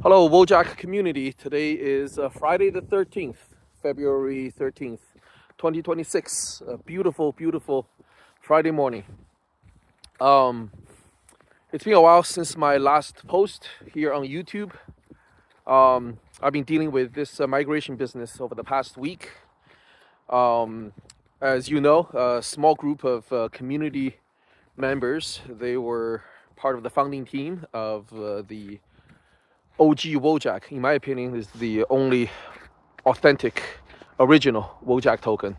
Hello, Wojak community. Today is Friday the 13th, February 13th, 2026. A beautiful, beautiful Friday morning. It's been a while since my last post here on YouTube. I've been dealing with this migration business over the past week. As you know, a small group of community members, they were part of the founding team of the OG Wojak. In my opinion, is the only authentic, original Wojak token.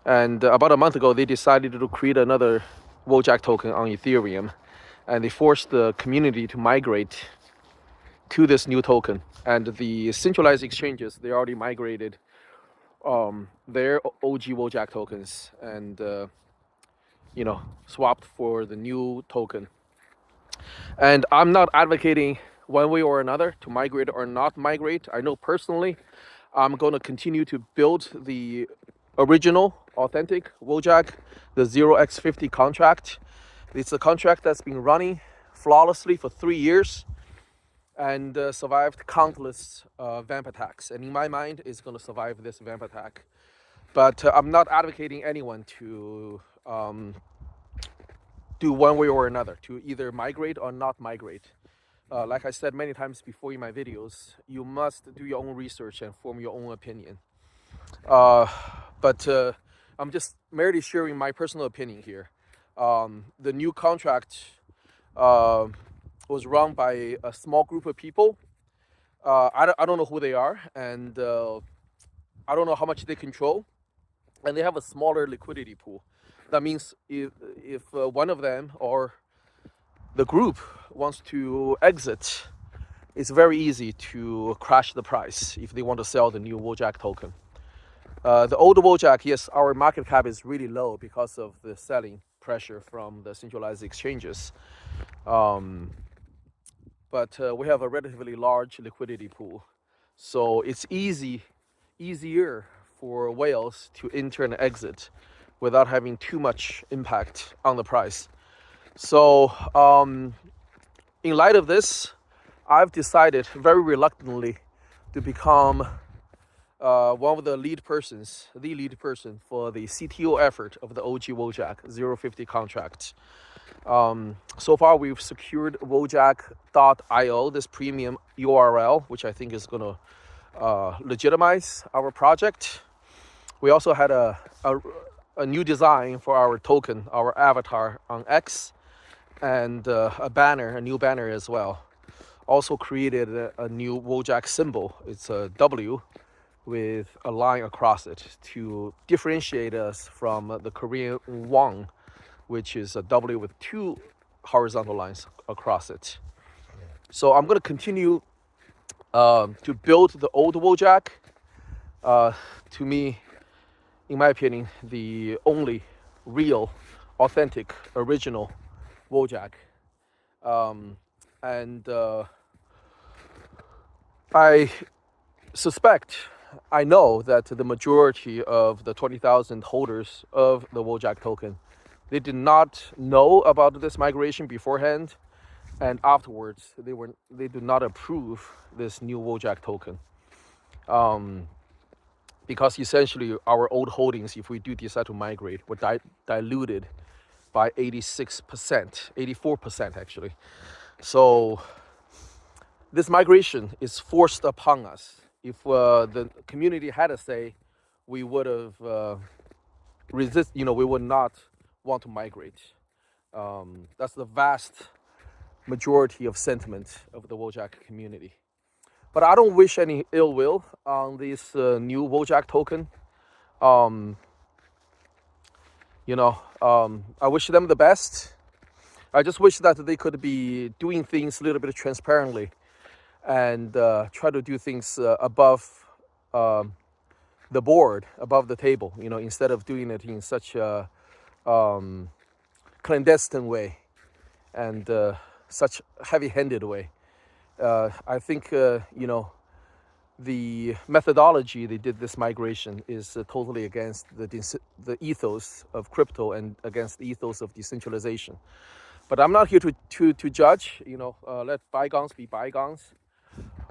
And about a month ago, they decided to create another Wojak token on Ethereum, and they forced the community to migrate to this new token. And the centralized exchanges, they already migrated their OG Wojak tokens and swapped for the new token. And I'm not advocating one way or another to migrate or not migrate. I know personally I'm going to continue to build the original, authentic Wojak, the 0x50 contract. It's a contract that's been running flawlessly for 3 years and survived countless vamp attacks. And in my mind, it's going to survive this vamp attack. But I'm not advocating anyone to do one way or another, to either migrate or not migrate. Like I said many times before in my videos, you must do your own research and form your own opinion. But I'm just merely sharing my personal opinion here. The new contract was run by a small group of people. I don't know who they are, and I don't know how much they control. And they have a smaller liquidity pool. That means if one of them or the group wants to exit, it's very easy to crash the price if they want to sell the new Wojak token. The old Wojak, yes, our market cap is really low because of the selling pressure from the centralized exchanges. But we have a relatively large liquidity pool. So it's easier for whales to enter and exit without having too much impact on the price. So in light of this, I've decided very reluctantly to become one of the lead person for the CTO effort of the OG Wojak 050 contract. So far, we've secured Wojak.io, this premium URL, which I think is going to legitimize our project. We also had a new design for our token, our avatar on X, and a new banner as well. Also created a new Wojak symbol. It's a W with a line across it to differentiate us from the Korean won, which is a W with two horizontal lines across it. So I'm going to continue to build the old Wojak. To me, in my opinion, the only real, authentic, original Wojak. I suspect, I know that the majority of the 20,000 holders of the Wojak token, they did not know about this migration beforehand, and afterwards they do not approve this new Wojak token. Because essentially our old holdings, if we do decide to migrate, were diluted by 86%, 84% actually. So this migration is forced upon us. If the community had a say, we would have we would not want to migrate. That's the vast majority of sentiment of the Wojak community. But I don't wish any ill will on this new Wojak token. I wish them the best. I just wish that they could be doing things a little bit transparently and try to do things above the board, above the table, instead of doing it in such a clandestine way and such heavy-handed way. I think, the methodology they did this migration is totally against the ethos of crypto and against the ethos of decentralization. But I'm not here to judge, let bygones be bygones.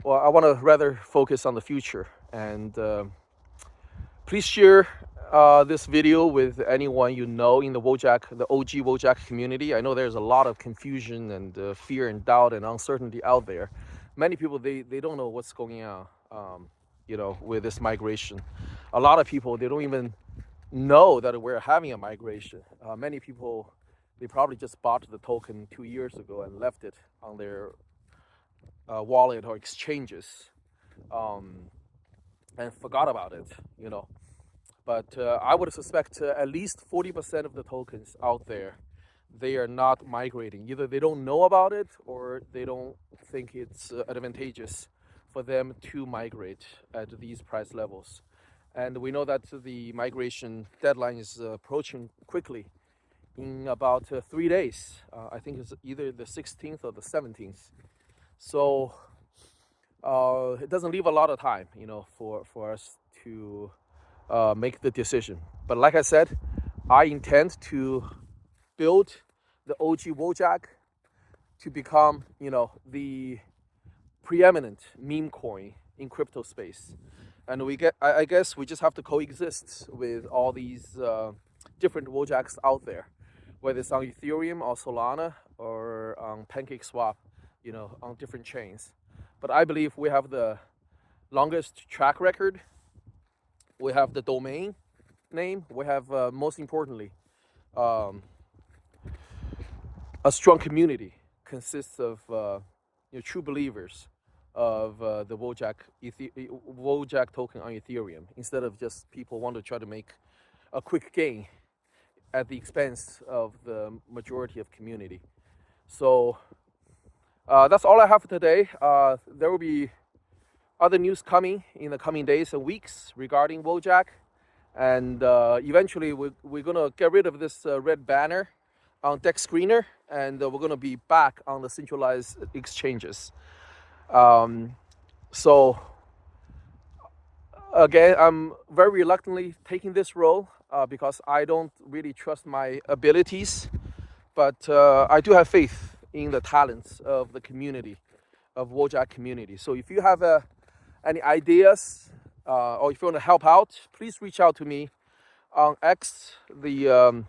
well, I want to rather focus on the future. And please share this video with anyone you know in the Wojak, the OG Wojak community. I know there's a lot of confusion and fear and doubt and uncertainty out there. Many people, they don't know what's going on, with this migration. A lot of people, they don't even know that we're having a migration. Many people, they probably just bought the token 2 years ago and left it on their wallet or exchanges, and forgot about it, But I would suspect at least 40% of the tokens out there, they are not migrating. Either they don't know about it or they don't think it's advantageous for them to migrate at these price levels. And we know that the migration deadline is approaching quickly in about 3 days. I think it's either the 16th or the 17th. So it doesn't leave a lot of time, for us to make the decision. But like I said, I intend to build the OG Wojak to become, the preeminent meme coin in crypto space. And I guess we just have to coexist with all these different Wojaks out there, whether it's on Ethereum or Solana or on PancakeSwap, on different chains. But I believe we have the longest track record. We have the domain name. We have, most importantly, a strong community consists of true believers of the Wojak token on Ethereum, instead of just people want to try to make a quick gain at the expense of the majority of community. So that's all I have for today. There will be other news coming in the coming days and weeks regarding Wojak, and eventually we're gonna get rid of this red banner on Dex Screener, and we're gonna be back on the centralized exchanges. So again, I'm very reluctantly taking this role because I don't really trust my abilities, but I do have faith in the talents of the community, of Wojak community. So if you have any ideas or if you want to help out, please reach out to me on X. The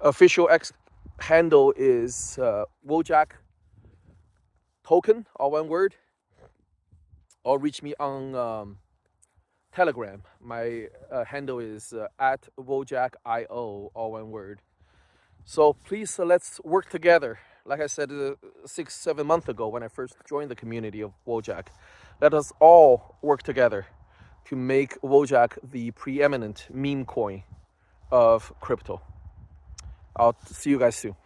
official X handle is Wojak token, all one word, or reach me on Telegram. My handle is at Wojakio, all one word. So please, let's work together. Like I said 6-7 months ago when I first joined the community of Wojak, let us all work together to make Wojak the preeminent meme coin of crypto. I'll see you guys soon.